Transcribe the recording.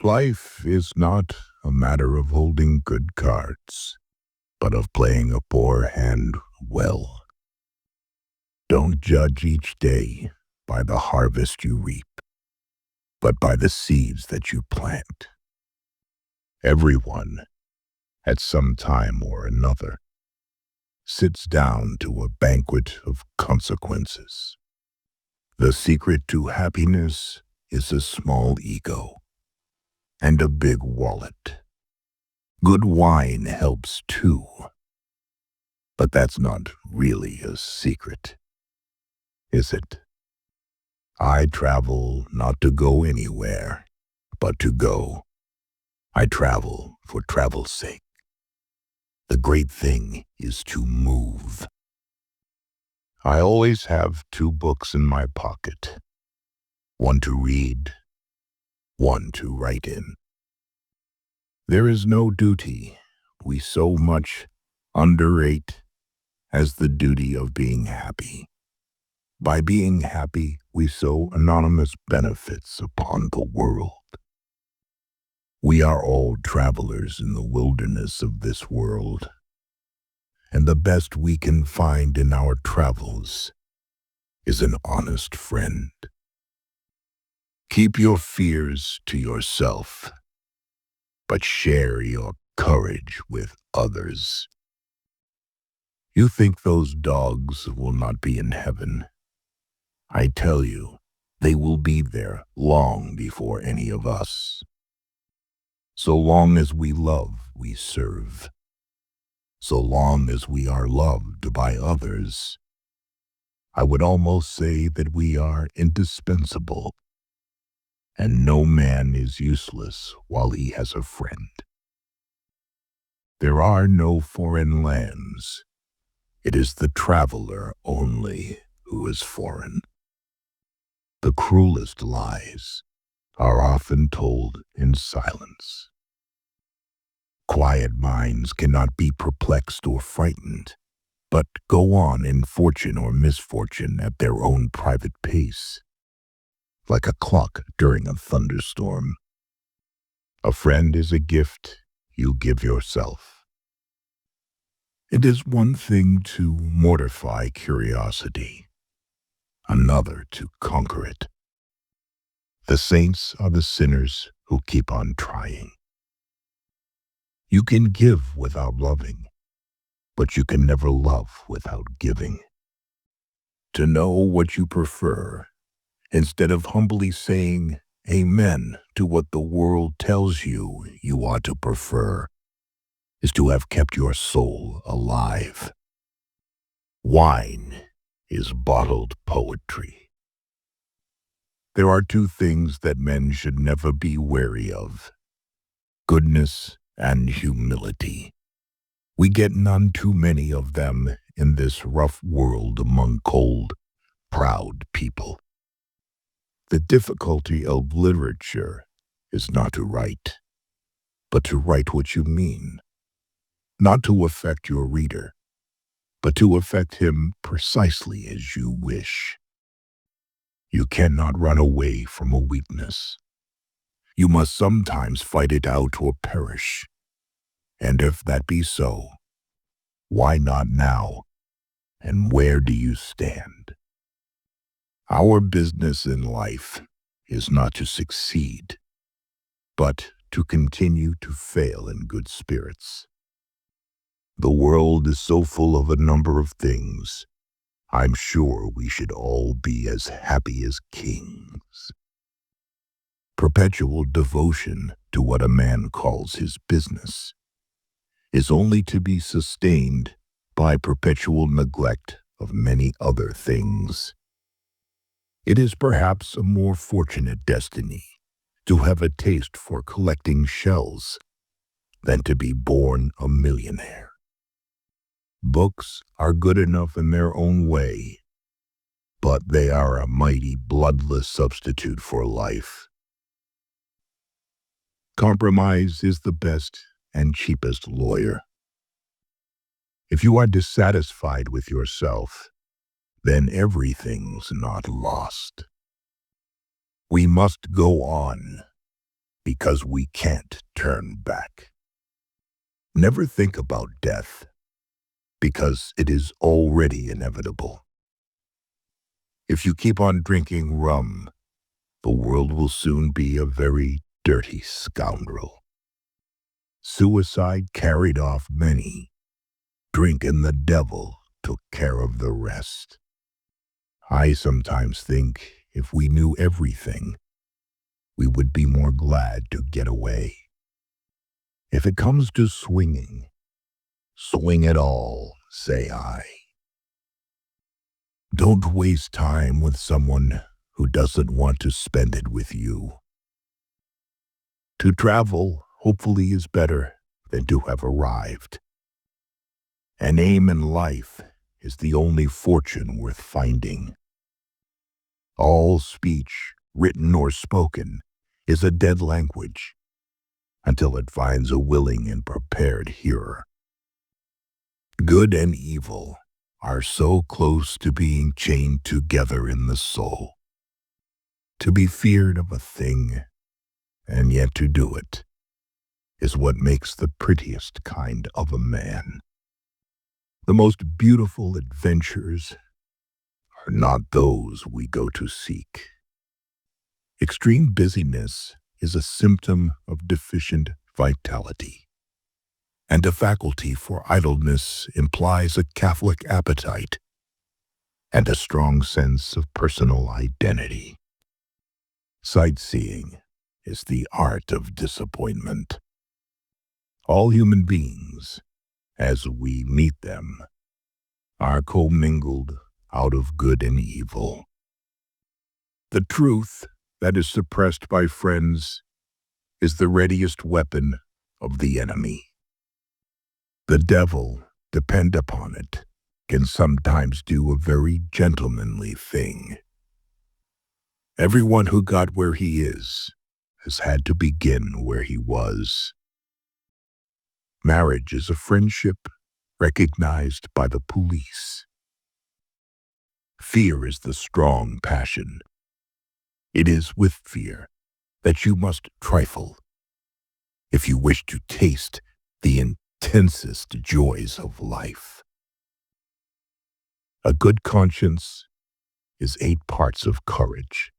Life is not a matter of holding good cards, but of playing a poor hand well. Don't judge each day by the harvest you reap, but by the seeds that you plant. Everyone, at some time or another, sits down to a banquet of consequences. The secret to happiness is a small ego and a big wallet. Good wine helps too, but that's not really a secret, is it? I travel not to go anywhere, but to go. I travel for travel's sake. The great thing is to move. I always have 2 books in my pocket, one to read, one to write in. There is no duty we so much underrate as the duty of being happy. By being happy, we sow anonymous benefits upon the world. We are all travelers in the wilderness of this world, and the best we can find in our travels is an honest friend. Keep your fears to yourself, but share your courage with others. You think those dogs will not be in heaven? I tell you, they will be there long before any of us. So long as we love, we serve. So long as we are loved by others, I would almost say that we are indispensable. And no man is useless while he has a friend. There are no foreign lands. It is the traveler only who is foreign. The cruelest lies are often told in silence. Quiet minds cannot be perplexed or frightened, but go on in fortune or misfortune at their own private pace, like a clock during a thunderstorm. A friend is a gift you give yourself. It is one thing to mortify curiosity, another to conquer it. The saints are the sinners who keep on trying. You can give without loving, but you can never love without giving. To know what you prefer, instead of humbly saying amen to what the world tells you you ought to prefer, is to have kept your soul alive. Wine is bottled poetry. There are 2 things that men should never be wary of: goodness and humility. We get none too many of them in this rough world among cold, proud people. The difficulty of literature is not to write, but to write what you mean, not to affect your reader, but to affect him precisely as you wish. You cannot run away from a weakness. You must sometimes fight it out or perish. And if that be so, why not now? And where do you stand? Our business in life is not to succeed, but to continue to fail in good spirits. The world is so full of a number of things, I'm sure we should all be as happy as kings. Perpetual devotion to what a man calls his business is only to be sustained by perpetual neglect of many other things. It is perhaps a more fortunate destiny to have a taste for collecting shells than to be born a millionaire. Books are good enough in their own way, but they are a mighty bloodless substitute for life. Compromise is the best and cheapest lawyer. If you are dissatisfied with yourself, then everything's not lost. We must go on, because we can't turn back. Never think about death, because it is already inevitable. If you keep on drinking rum, the world will soon be a very dirty scoundrel. Suicide carried off many. Drink and the devil took care of the rest. I sometimes think if we knew everything, we would be more glad to get away. If it comes to swinging, swing it all, say I. Don't waste time with someone who doesn't want to spend it with you. To travel, hopefully, is better than to have arrived. An aim in life is the only fortune worth finding. All speech, written or spoken, is a dead language until it finds a willing and prepared hearer. Good and evil are so close to being chained together in the soul. To be feared of a thing, and yet to do it, is what makes the prettiest kind of a man. The most beautiful adventures are not those we go to seek. Extreme busyness is a symptom of deficient vitality, and a faculty for idleness implies a Catholic appetite and a strong sense of personal identity. Sightseeing is the art of disappointment. All human beings, as we meet them, are commingled out of good and evil. The truth that is suppressed by friends is the readiest weapon of the enemy. The devil, depend upon it, can sometimes do a very gentlemanly thing. Everyone who got where he is has had to begin where he was. Marriage is a friendship recognized by the police. Fear is the strong passion. It is with fear that you must trifle if you wish to taste the intensest joys of life. A good conscience is 8 parts of courage.